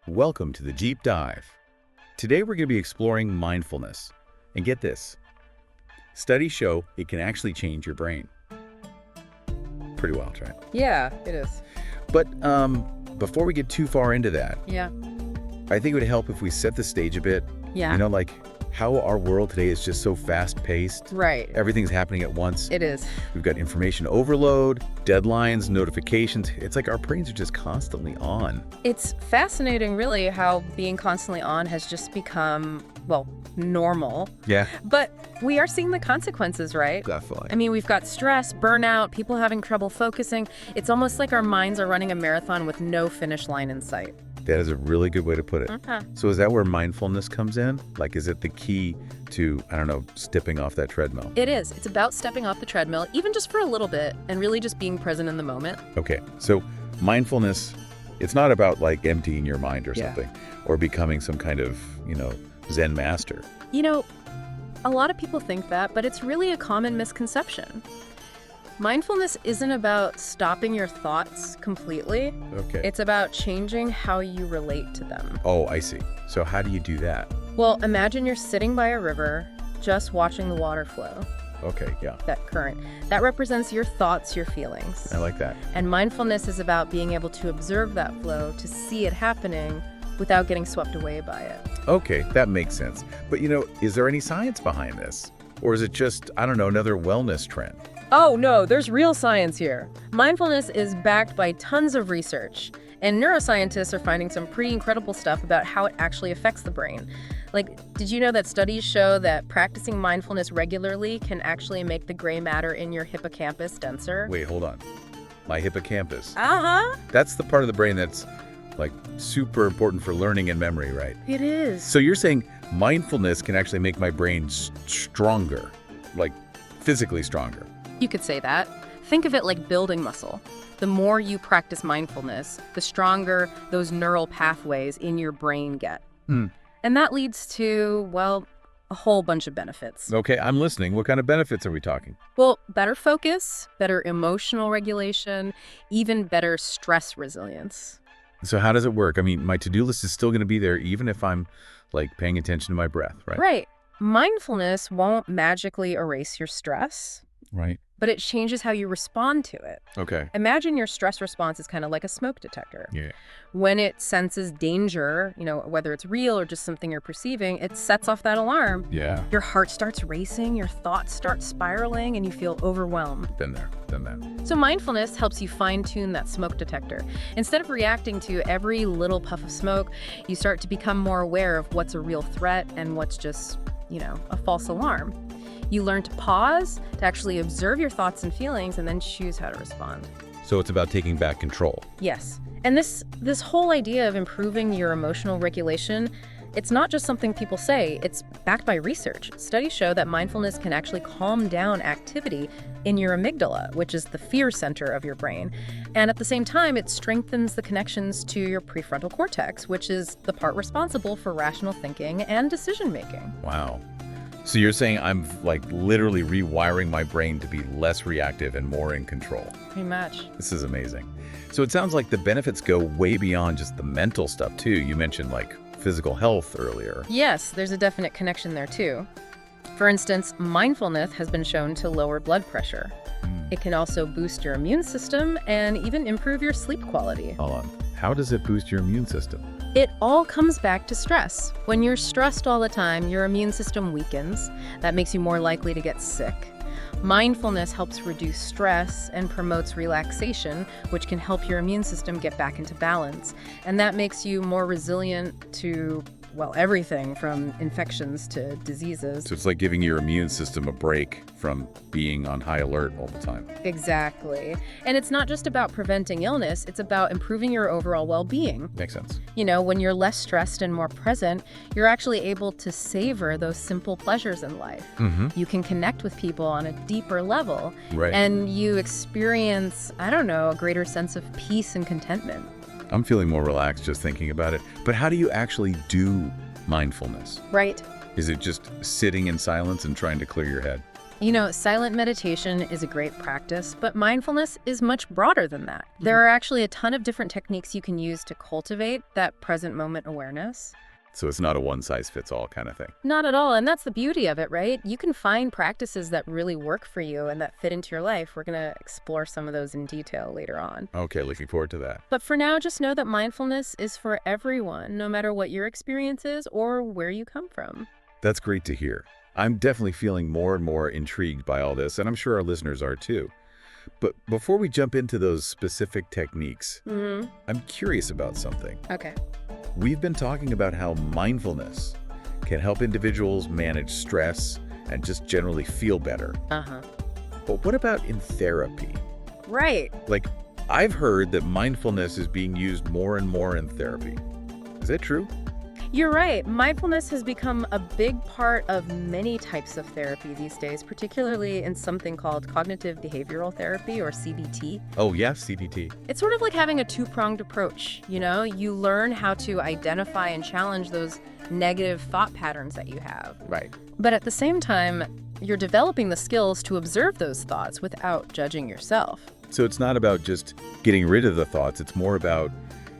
Welcome to the Deep Dive. Today we're going to be exploring mindfulness. And get this, studies show it can actually change your brain. Pretty wild, right? Yeah, it is. But before we get too far into that, Yeah. I think it would help if we set the stage a bit. Yeah. You know, like how our world today is just so fast-paced. Right. Everything's happening at once. It is. We've got information overload, deadlines, notifications. It's like our brains are just constantly on. It's fascinating, really, how being constantly on has just become, well, normal. Yeah, But we are seeing the consequences, right? definitely. I mean, we've got stress, burnout, people having trouble focusing. It's almost like our minds are running a marathon with no finish line in sight. That is a really good way to put it. So is that where mindfulness comes in? Like, is it the key to, I don't know, stepping off that treadmill? It is. It's about stepping off the treadmill, even just for a little bit, and really just being present in the moment. Okay, so mindfulness, it's not about like emptying your mind or Yeah. something, or becoming some kind of, Zen master. You know, a lot of people think that, but it's really a common misconception. Mindfulness isn't about stopping your thoughts completely. Okay. It's about changing how you relate to them. Oh, I see. So how do you do that? Well, imagine you're sitting by a river, just watching the water flow, Okay, yeah, that current. That represents your thoughts, your feelings. I like that. And mindfulness is about being able to observe that flow, to see it happening without getting swept away by it. Okay, that makes sense. But is there any science behind this? Or is it just, I don't know, another wellness trend? Oh no, there's real science here. Mindfulness is backed by tons of research, and neuroscientists are finding some pretty incredible stuff about how it actually affects the brain. Like, did you know that studies show that practicing mindfulness regularly can actually make the gray matter in your hippocampus denser? Wait, hold on. My hippocampus. Uh-huh. That's the part of the brain that's like super important for learning and memory, right? It is. So you're saying mindfulness can actually make my brain stronger, like physically stronger. You could say that. Think of it like building muscle. The more you practice mindfulness, the stronger those neural pathways in your brain get. Hmm. And that leads to, well, a whole bunch of benefits. Okay, I'm listening. What kind of benefits are we talking? Well, better focus, better emotional regulation, even better stress resilience. So how does it work? I mean, my to-do list is still going to be there even if I'm like paying attention to my breath, right? Right. Mindfulness won't magically erase your stress, Right. but it changes how you respond to it. Okay. Imagine your stress response is kind of like a smoke detector. Yeah. When it senses danger, whether it's real or just something you're perceiving, it sets off that alarm. Yeah. Your heart starts racing, your thoughts start spiraling, and you feel overwhelmed. Been there, done that. So mindfulness helps you fine-tune that smoke detector. Instead of reacting to every little puff of smoke, you start to become more aware of what's a real threat and what's just, a false alarm. You learn to pause, to actually observe your thoughts and feelings, and then choose how to respond. So it's about taking back control. Yes. And this whole idea of improving your emotional regulation, it's not just something people say, it's backed by research. Studies show that mindfulness can actually calm down activity in your amygdala, which is the fear center of your brain. And at the same time, it strengthens the connections to your prefrontal cortex, which is the part responsible for rational thinking and decision making. Wow. So you're saying I'm like literally rewiring my brain to be less reactive and more in control. Pretty much. This is amazing. So it sounds like the benefits go way beyond just the mental stuff too. You mentioned like physical health earlier. Yes, there's a definite connection there too. For instance, mindfulness has been shown to lower blood pressure. It can also boost your immune system and even improve your sleep quality. Hold on. How does it boost your immune system? It all comes back to stress. When you're stressed all the time, your immune system weakens. That makes you more likely to get sick. Mindfulness helps reduce stress and promotes relaxation, which can help your immune system get back into balance. And that makes you more resilient to, everything from infections to diseases. So it's like giving your immune system a break from being on high alert all the time. Exactly. And it's not just about preventing illness, it's about improving your overall well-being. Makes sense. When you're less stressed and more present, you're actually able to savor those simple pleasures in life. Mm-hmm. You can connect with people on a deeper level. Right. And you experience, a greater sense of peace and contentment. I'm feeling more relaxed just thinking about it. But how do you actually do mindfulness? Right. Is it just sitting in silence and trying to clear your head? Silent meditation is a great practice, but mindfulness is much broader than that. There are actually a ton of different techniques you can use to cultivate that present moment awareness. So it's not a one-size-fits-all kind of thing. Not at all, and that's the beauty of it, right? You can find practices that really work for you and that fit into your life. We're going to explore some of those in detail later on. Okay, looking forward to that. But for now, just know that mindfulness is for everyone, no matter what your experience is or where you come from. That's great to hear. I'm definitely feeling more and more intrigued by all this, and I'm sure our listeners are too. But before we jump into those specific techniques, I'm curious about something. Okay. We've been talking about how mindfulness can help individuals manage stress and just generally feel better. But what about in therapy? Right. Like, I've heard that mindfulness is being used more and more in therapy. Is that true? You're right. Mindfulness has become a big part of many types of therapy these days, particularly in something called cognitive behavioral therapy, or CBT. Oh, yeah, CBT. It's sort of like having a two-pronged approach, You learn how to identify and challenge those negative thought patterns that you have. Right. But at the same time, you're developing the skills to observe those thoughts without judging yourself. So it's not about just getting rid of the thoughts. It's more about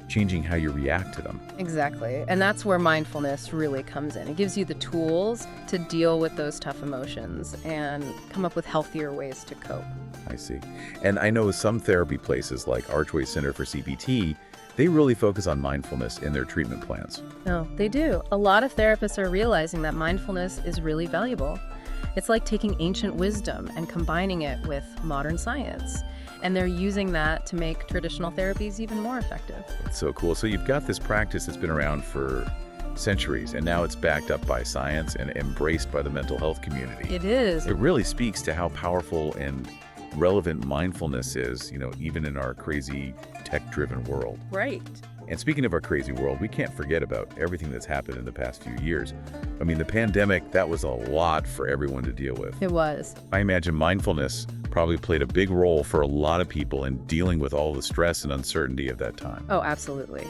changing how you react to them. Exactly. And that's where mindfulness really comes in. It gives you the tools to deal with those tough emotions and come up with healthier ways to cope. I see. And I know some therapy places like Archway Center for CBT, they really focus on mindfulness in their treatment plans. No, they do. A lot of therapists are realizing that mindfulness is really valuable. It's like taking ancient wisdom and combining it with modern science. And they're using that to make traditional therapies even more effective. It's so cool. So you've got this practice that's been around for centuries, and now it's backed up by science and embraced by the mental health community. It is. It really speaks to how powerful and relevant mindfulness is, even in our crazy tech-driven world. Right. And speaking of our crazy world, we can't forget about everything that's happened in the past few years. I mean, the pandemic, that was a lot for everyone to deal with. It was. I imagine mindfulness probably played a big role for a lot of people in dealing with all the stress and uncertainty of that time. Oh, absolutely.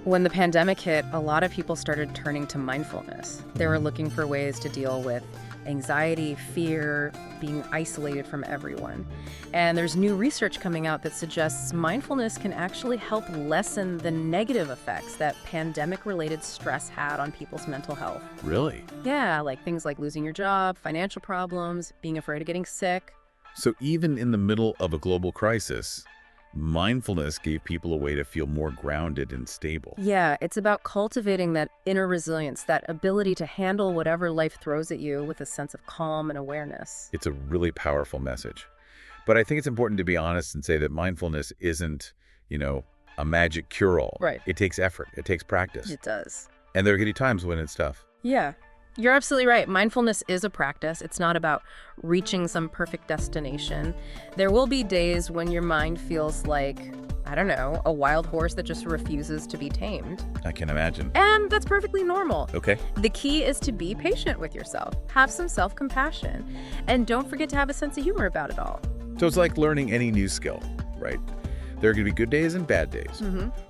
When the pandemic hit, a lot of people started turning to mindfulness. They were looking for ways to deal with anxiety, fear, being isolated from everyone. And there's new research coming out that suggests mindfulness can actually help lessen the negative effects that pandemic-related stress had on people's mental health. Really? Yeah, like things like losing your job, financial problems, being afraid of getting sick. So even in the middle of a global crisis, mindfulness gave people a way to feel more grounded and stable. Yeah, it's about cultivating that inner resilience, that ability to handle whatever life throws at you with a sense of calm and awareness. It's a really powerful message. But I think it's important to be honest and say that mindfulness isn't, a magic cure-all. Right. It takes effort. It takes practice. It does. And there are going to be times when it's tough. Yeah. You're absolutely right. Mindfulness is a practice. It's not about reaching some perfect destination. There will be days when your mind feels like, a wild horse that just refuses to be tamed. I can imagine. And that's perfectly normal. Okay. The key is to be patient with yourself. Have some self-compassion. And don't forget to have a sense of humor about it all. So it's like learning any new skill, right? There are going to be good days and bad days.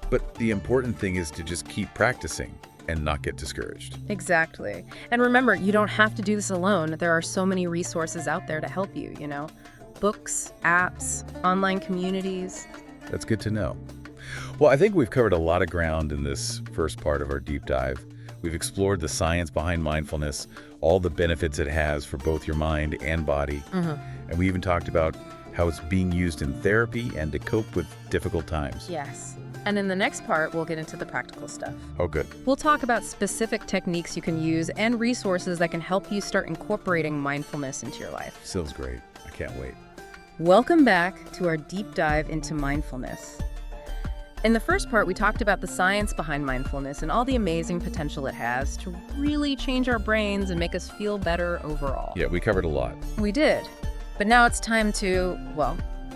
But the important thing is to just keep practicing and not get discouraged. Exactly. And remember, you don't have to do this alone. There are so many resources out there to help you, Books, apps, online communities. That's good to know. Well, I think we've covered a lot of ground in this first part of our deep dive. We've explored the science behind mindfulness, all the benefits it has for both your mind and body. And we even talked about how it's being used in therapy and to cope with difficult times. Yes. And in the next part, we'll get into the practical stuff. Oh, good. We'll talk about specific techniques you can use and resources that can help you start incorporating mindfulness into your life. Sounds great. I can't wait. Welcome back to our deep dive into mindfulness. In the first part, we talked about the science behind mindfulness and all the amazing potential it has to really change our brains and make us feel better overall. Yeah, we covered a lot. We did. But now it's time to,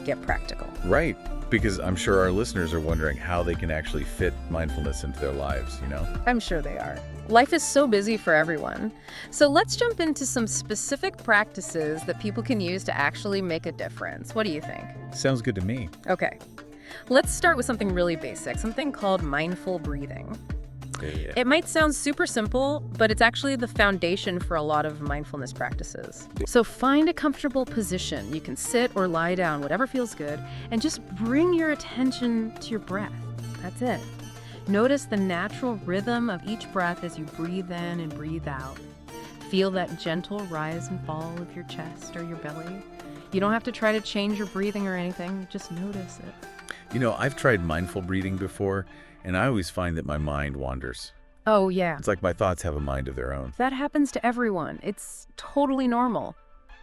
get practical. Right. Because I'm sure our listeners are wondering how they can actually fit mindfulness into their lives, I'm sure they are. Life is so busy for everyone. So let's jump into some specific practices that people can use to actually make a difference. What do you think? Sounds good to me. Okay. Let's start with something really basic, something called mindful breathing. Yeah. It might sound super simple, but it's actually the foundation for a lot of mindfulness practices. So find a comfortable position. You can sit or lie down, whatever feels good, and just bring your attention to your breath. That's it. Notice the natural rhythm of each breath as you breathe in and breathe out. Feel that gentle rise and fall of your chest or your belly. You don't have to try to change your breathing or anything, just notice it. I've tried mindful breathing before, and I always find that my mind wanders. Oh, yeah. It's like my thoughts have a mind of their own. That happens to everyone. It's totally normal.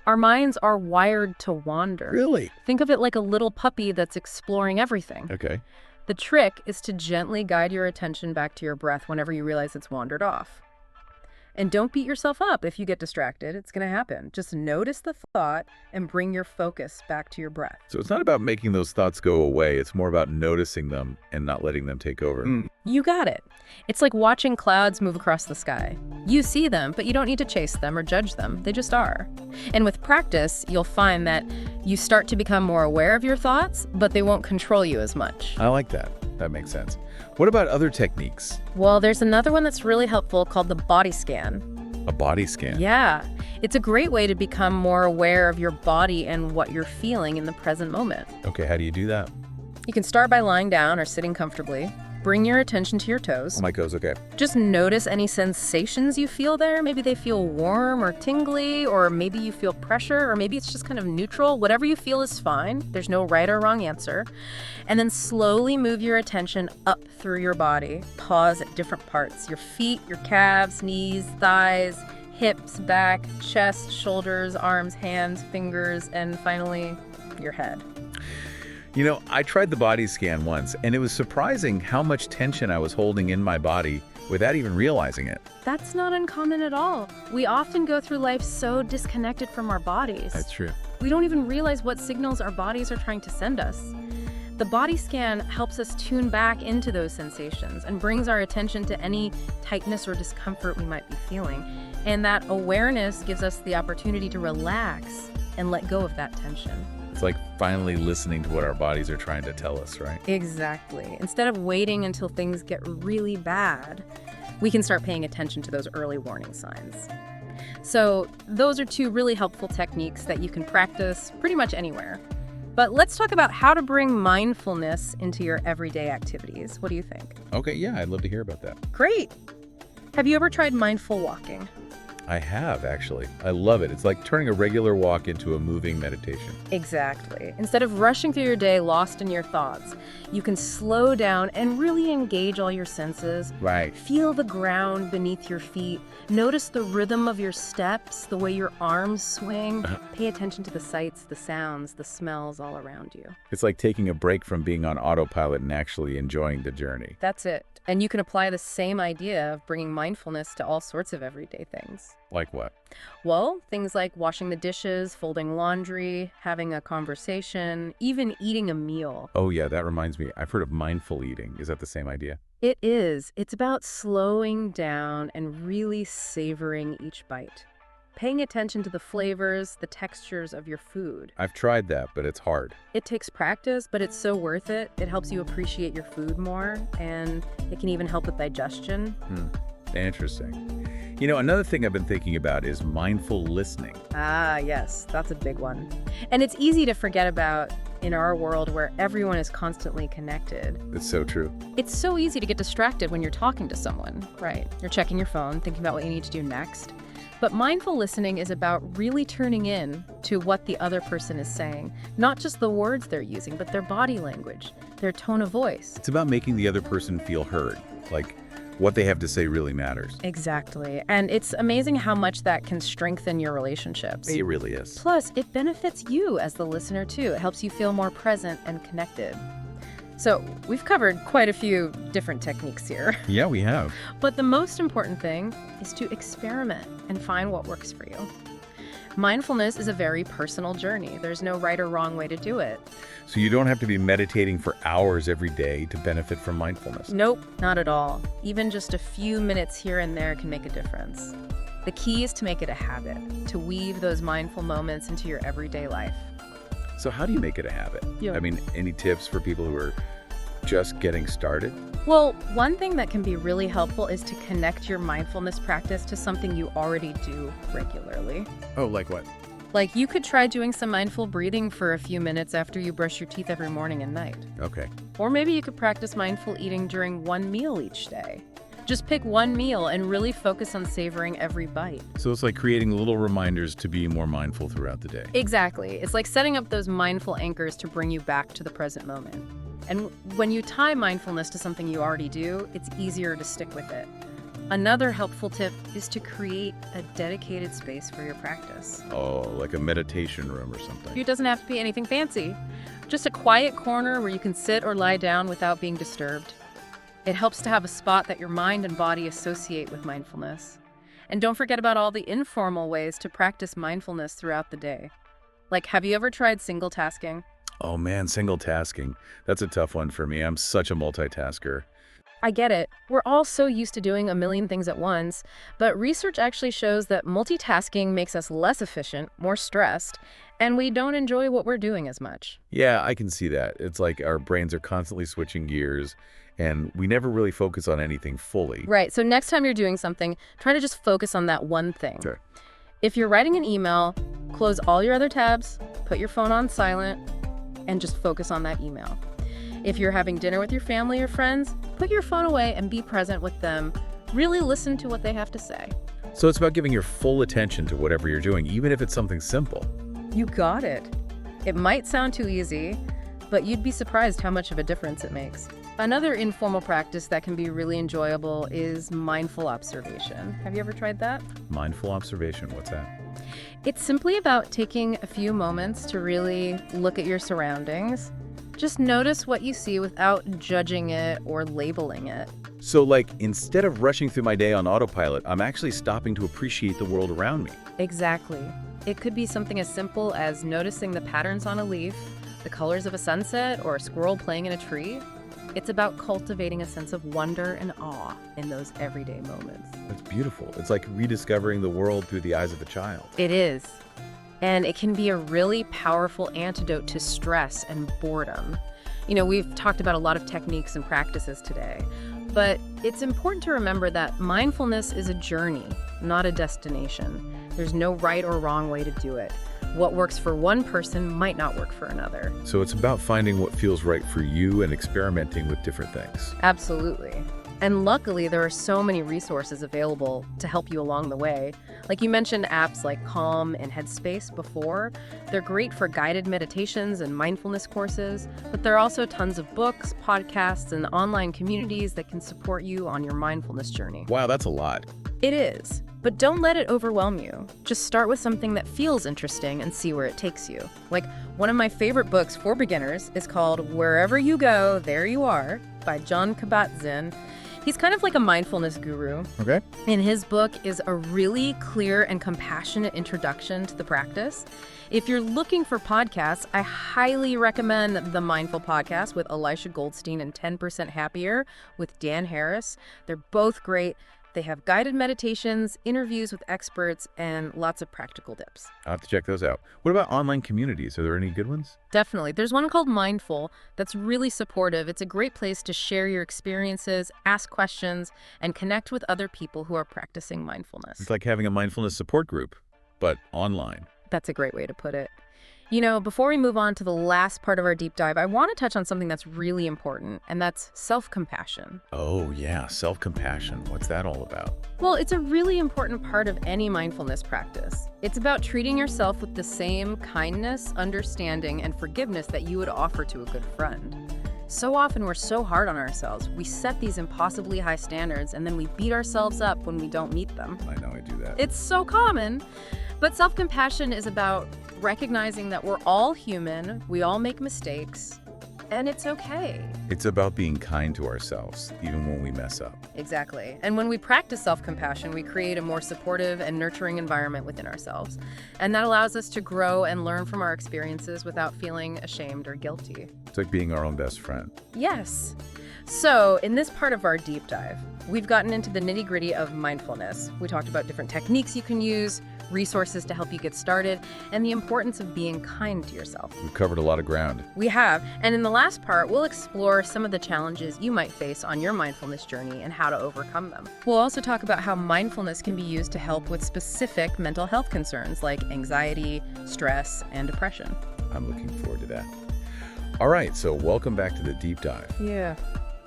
Our minds are wired to wander. Really? Think of it like a little puppy that's exploring everything. Okay. The trick is to gently guide your attention back to your breath whenever you realize it's wandered off. And don't beat yourself up if you get distracted. It's going to happen. Just notice the thought and bring your focus back to your breath. So it's not about making those thoughts go away. It's more about noticing them and not letting them take over. You got it. It's like watching clouds move across the sky. You see them, but you don't need to chase them or judge them. They just are. And with practice, you'll find that you start to become more aware of your thoughts, but they won't control you as much. I like that. That makes sense. What about other techniques? Well, there's another one that's really helpful called the body scan. A body scan? Yeah, it's a great way to become more aware of your body and what you're feeling in the present moment. Okay, how do you do that? You can start by lying down or sitting comfortably. Bring your attention to your toes. Oh, my toes, okay. Just notice any sensations you feel there. Maybe they feel warm or tingly, or maybe you feel pressure, or maybe it's just kind of neutral. Whatever you feel is fine. There's no right or wrong answer. And then slowly move your attention up through your body. Pause at different parts. Your feet, your calves, knees, thighs, hips, back, chest, shoulders, arms, hands, fingers, and finally, your head. I tried the body scan once, and it was surprising how much tension I was holding in my body without even realizing it. That's not uncommon at all. We often go through life so disconnected from our bodies. That's true. We don't even realize what signals our bodies are trying to send us. The body scan helps us tune back into those sensations and brings our attention to any tightness or discomfort we might be feeling. And that awareness gives us the opportunity to relax and let go of that tension. It's like finally listening to what our bodies are trying to tell us, right? Exactly. Instead of waiting until things get really bad, we can start paying attention to those early warning signs. So those are two really helpful techniques that you can practice pretty much anywhere. But let's talk about how to bring mindfulness into your everyday activities. What do you think? Okay, yeah, I'd love to hear about that. Great. Have you ever tried mindful walking? I have, actually. I love it. It's like turning a regular walk into a moving meditation. Exactly. Instead of rushing through your day lost in your thoughts, you can slow down and really engage all your senses. Right. Feel the ground beneath your feet. Notice the rhythm of your steps, the way your arms swing. Pay attention to the sights, the sounds, the smells all around you. It's like taking a break from being on autopilot and actually enjoying the journey. That's it. And you can apply the same idea of bringing mindfulness to all sorts of everyday things. Like what? Well, things like washing the dishes, folding laundry, having a conversation, even eating a meal. Oh, yeah, that reminds me. I've heard of mindful eating. Is that the same idea? It is. It's about slowing down and really savoring each bite. Paying attention to the flavors, the textures of your food. I've tried that, but it's hard. It takes practice, but it's so worth it. It helps you appreciate your food more, and it can even help with digestion. Interesting. Another thing I've been thinking about is mindful listening. Ah, yes, that's a big one. And it's easy to forget about in our world where everyone is constantly connected. It's so true. It's so easy to get distracted when you're talking to someone, right? You're checking your phone, thinking about what you need to do next. But mindful listening is about really tuning in to what the other person is saying, not just the words they're using, but their body language, their tone of voice. It's about making the other person feel heard, like what they have to say really matters. Exactly. And it's amazing how much that can strengthen your relationships. It really is. Plus, it benefits you as the listener, too. It helps you feel more present and connected. So we've covered quite a few different techniques here. Yeah, we have. But the most important thing is to experiment and find what works for you. Mindfulness is a very personal journey. There's no right or wrong way to do it. So you don't have to be meditating for hours every day to benefit from mindfulness. Nope, not at all. Even just a few minutes here and there can make a difference. The key is to make it a habit, to weave those mindful moments into your everyday life. So how do you make it a habit? Yeah. Any tips for people who are just getting started? Well, one thing that can be really helpful is to connect your mindfulness practice to something you already do regularly. Oh, like what? Like, you could try doing some mindful breathing for a few minutes after you brush your teeth every morning and night. Okay. Or maybe you could practice mindful eating during one meal each day. Just pick one meal and really focus on savoring every bite. So it's like creating little reminders to be more mindful throughout the day. Exactly. It's like setting up those mindful anchors to bring you back to the present moment. And when you tie mindfulness to something you already do, it's easier to stick with it. Another helpful tip is to create a dedicated space for your practice. Oh, like a meditation room or something. It doesn't have to be anything fancy. Just a quiet corner where you can sit or lie down without being disturbed. It helps to have a spot that your mind and body associate with mindfulness. And don't forget about all the informal ways to practice mindfulness throughout the day. Like, have you ever tried single tasking? Oh man, single tasking. That's a tough one for me. I'm such a multitasker. I get it. We're all so used to doing a million things at once, but research actually shows that multitasking makes us less efficient, more stressed, and we don't enjoy what we're doing as much. Yeah, I can see that. It's like our brains are constantly switching gears, and we never really focus on anything fully. Right, so next time you're doing something, try to just focus on that one thing. Sure. If you're writing an email, close all your other tabs, put your phone on silent, and just focus on that email. If you're having dinner with your family or friends, put your phone away and be present with them. Really listen to what they have to say. So it's about giving your full attention to whatever you're doing, even if it's something simple. You got it. It might sound too easy, but you'd be surprised how much of a difference it makes. Another informal practice that can be really enjoyable is mindful observation. Have you ever tried that? Mindful observation, what's that? It's simply about taking a few moments to really look at your surroundings. Just notice what you see without judging it or labeling it. So like, instead of rushing through my day on autopilot, I'm actually stopping to appreciate the world around me. Exactly. It could be something as simple as noticing the patterns on a leaf, the colors of a sunset, or a squirrel playing in a tree. It's about cultivating a sense of wonder and awe in those everyday moments. That's beautiful. It's like rediscovering the world through the eyes of a child. It is. And it can be a really powerful antidote to stress and boredom. You know, we've talked about a lot of techniques and practices today, but it's important to remember that mindfulness is a journey, not a destination. There's no right or wrong way to do it. What works for one person might not work for another. So it's about finding what feels right for you and experimenting with different things. Absolutely. And luckily, there are so many resources available to help you along the way. Like you mentioned apps like Calm and Headspace before. They're great for guided meditations and mindfulness courses, but there are also tons of books, podcasts, and online communities that can support you on your mindfulness journey. Wow, that's a lot. It is, but don't let it overwhelm you. Just start with something that feels interesting and see where it takes you. Like, one of my favorite books for beginners is called Wherever You Go, There You Are by Jon Kabat-Zinn. He's kind of like a mindfulness guru. Okay. And his book is a really clear and compassionate introduction to the practice. If you're looking for podcasts, I highly recommend the Mindful Podcast with Elisha Goldstein and 10% Happier with Dan Harris. They're both great. They have guided meditations, interviews with experts, and lots of practical tips. I'll have to check those out. What about online communities? Are there any good ones? Definitely. There's one called Mindful that's really supportive. It's a great place to share your experiences, ask questions, and connect with other people who are practicing mindfulness. It's like having a mindfulness support group, but online. That's a great way to put it. You know, before we move on to the last part of our deep dive, I want to touch on something that's really important, and that's self-compassion. Oh yeah, self-compassion. What's that all about? Well, it's a really important part of any mindfulness practice. It's about treating yourself with the same kindness, understanding, and forgiveness that you would offer to a good friend. So often we're so hard on ourselves. We set these impossibly high standards, and then we beat ourselves up when we don't meet them. I know I do that. It's so common. But self-compassion is about recognizing that we're all human, we all make mistakes, and it's okay. It's about being kind to ourselves, even when we mess up. Exactly. And when we practice self-compassion, we create a more supportive and nurturing environment within ourselves. And that allows us to grow and learn from our experiences without feeling ashamed or guilty. It's like being our own best friend. Yes. So, in this part of our deep dive, we've gotten into the nitty-gritty of mindfulness. We talked about different techniques you can use, resources to help you get started, and the importance of being kind to yourself. We've covered a lot of ground. We have, and in the last part, we'll explore some of the challenges you might face on your mindfulness journey and how to overcome them. We'll also talk about how mindfulness can be used to help with specific mental health concerns like anxiety, stress, and depression. I'm looking forward to that. All right, so welcome back to the deep dive. Yeah.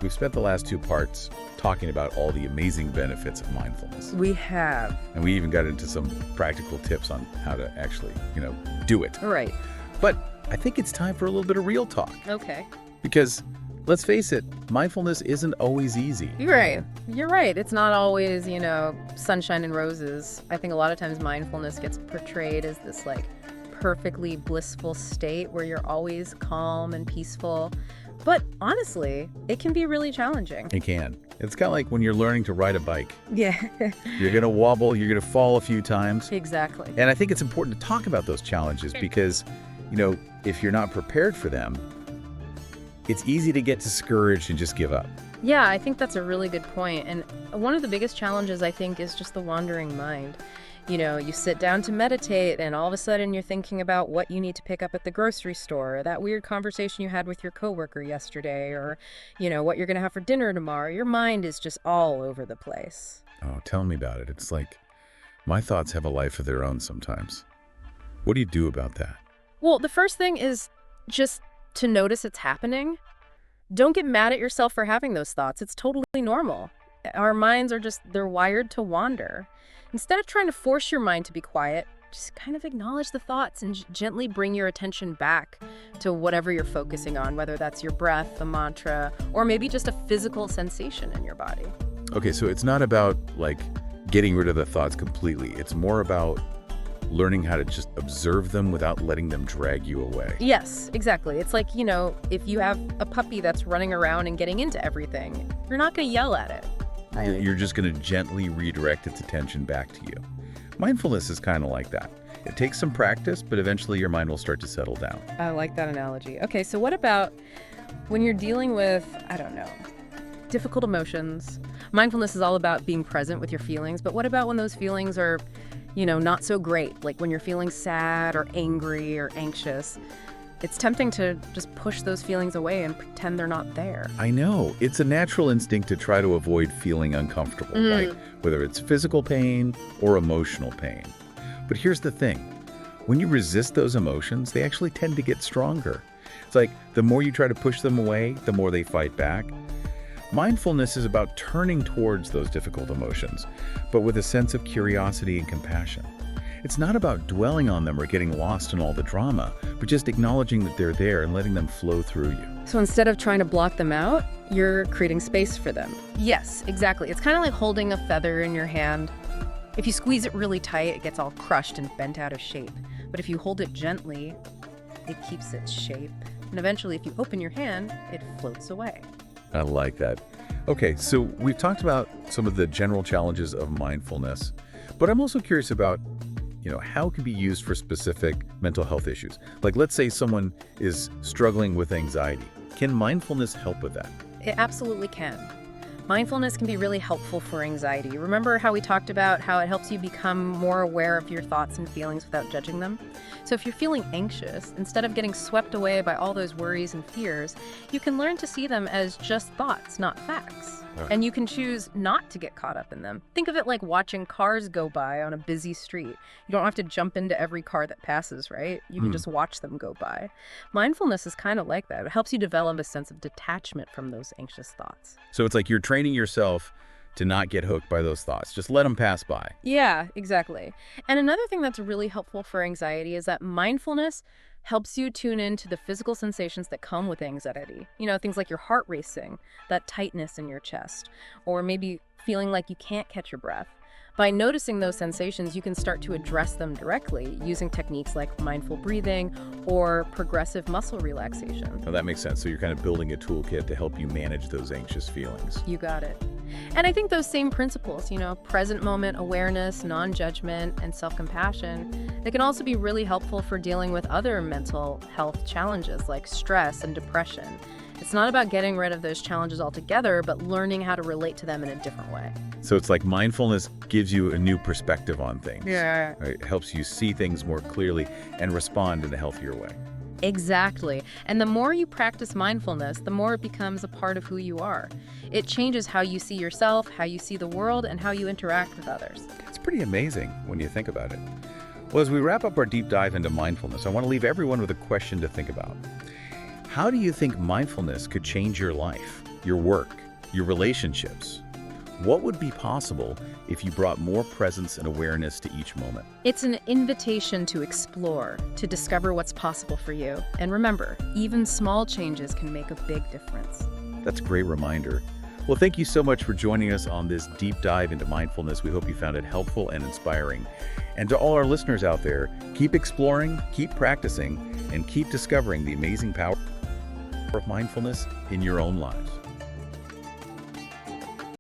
We've spent the last two parts talking about all the amazing benefits of mindfulness. We have. And we even got into some practical tips on how to actually, do it. Right. But I think it's time for a little bit of real talk. Okay. Because, let's face it, mindfulness isn't always easy. You're right. You're right. It's not always, sunshine and roses. I think a lot of times mindfulness gets portrayed as this, perfectly blissful state where you're always calm and peaceful. But honestly, it can be really challenging. It can. It's kind of like when you're learning to ride a bike. Yeah. You're going to wobble, you're going to fall a few times. Exactly. And I think it's important to talk about those challenges because, if you're not prepared for them, it's easy to get discouraged and just give up. Yeah, I think that's a really good point. And one of the biggest challenges, I think, is just the wandering mind. You sit down to meditate and all of a sudden you're thinking about what you need to pick up at the grocery store, or that weird conversation you had with your coworker yesterday, or, what you're going to have for dinner tomorrow. Your mind is just all over the place. Oh, tell me about it. It's like my thoughts have a life of their own sometimes. What do you do about that? Well, the first thing is just to notice it's happening. Don't get mad at yourself for having those thoughts. It's totally normal. Our minds they're wired to wander. Instead of trying to force your mind to be quiet, just kind of acknowledge the thoughts and gently bring your attention back to whatever you're focusing on, whether that's your breath, a mantra, or maybe just a physical sensation in your body. Okay, so it's not about getting rid of the thoughts completely. It's more about learning how to just observe them without letting them drag you away. Yes, exactly. It's like, if you have a puppy that's running around and getting into everything, you're not going to yell at it. You're just going to gently redirect its attention back to you. Mindfulness is kind of like that. It takes some practice, but eventually your mind will start to settle down. I like that analogy. Okay, so what about when you're dealing with, difficult emotions? Mindfulness is all about being present with your feelings, but what about when those feelings are, not so great? Like when you're feeling sad or angry or anxious. It's tempting to just push those feelings away and pretend they're not there. I know. It's a natural instinct to try to avoid feeling uncomfortable, right? Whether it's physical pain or emotional pain. But here's the thing. When you resist those emotions, they actually tend to get stronger. It's like the more you try to push them away, the more they fight back. Mindfulness is about turning towards those difficult emotions, but with a sense of curiosity and compassion. It's not about dwelling on them or getting lost in all the drama, but just acknowledging that they're there and letting them flow through you. So instead of trying to block them out, you're creating space for them. Yes, exactly. It's kind of like holding a feather in your hand. If you squeeze it really tight, it gets all crushed and bent out of shape. But if you hold it gently, it keeps its shape. And eventually, if you open your hand, it floats away. I like that. Okay, so we've talked about some of the general challenges of mindfulness, but I'm also curious about how it can be used for specific mental health issues. Like, let's say someone is struggling with anxiety. Can mindfulness help with that? It absolutely can. Mindfulness can be really helpful for anxiety. Remember how we talked about how it helps you become more aware of your thoughts and feelings without judging them? So if you're feeling anxious, instead of getting swept away by all those worries and fears, you can learn to see them as just thoughts, not facts. And you can choose not to get caught up in them. Think of it like watching cars go by on a busy street. You don't have to jump into every car that passes, right? You can just watch them go by. Mindfulness is kind of like that. It helps you develop a sense of detachment from those anxious thoughts. So it's like you're training yourself to not get hooked by those thoughts. Just let them pass by. Yeah, exactly. And another thing that's really helpful for anxiety is that mindfulness helps you tune into the physical sensations that come with anxiety. Things like your heart racing, that tightness in your chest, or maybe feeling like you can't catch your breath. By noticing those sensations, you can start to address them directly using techniques like mindful breathing or progressive muscle relaxation. Oh, that makes sense. So you're kind of building a toolkit to help you manage those anxious feelings. You got it. And I think those same principles, present moment awareness, non-judgment, and self-compassion, they can also be really helpful for dealing with other mental health challenges like stress and depression. It's not about getting rid of those challenges altogether, but learning how to relate to them in a different way. So it's like mindfulness gives you a new perspective on things. Yeah. Right? It helps you see things more clearly and respond in a healthier way. Exactly. And the more you practice mindfulness, the more it becomes a part of who you are. It changes how you see yourself, how you see the world, and how you interact with others. It's pretty amazing when you think about it. Well, as we wrap up our deep dive into mindfulness, I want to leave everyone with a question to think about. How do you think mindfulness could change your life, your work, your relationships? What would be possible if you brought more presence and awareness to each moment? It's an invitation to explore, to discover what's possible for you. And remember, even small changes can make a big difference. That's a great reminder. Well, thank you so much for joining us on this deep dive into mindfulness. We hope you found it helpful and inspiring. And to all our listeners out there, keep exploring, keep practicing, and keep discovering the amazing power of mindfulness in your own lives.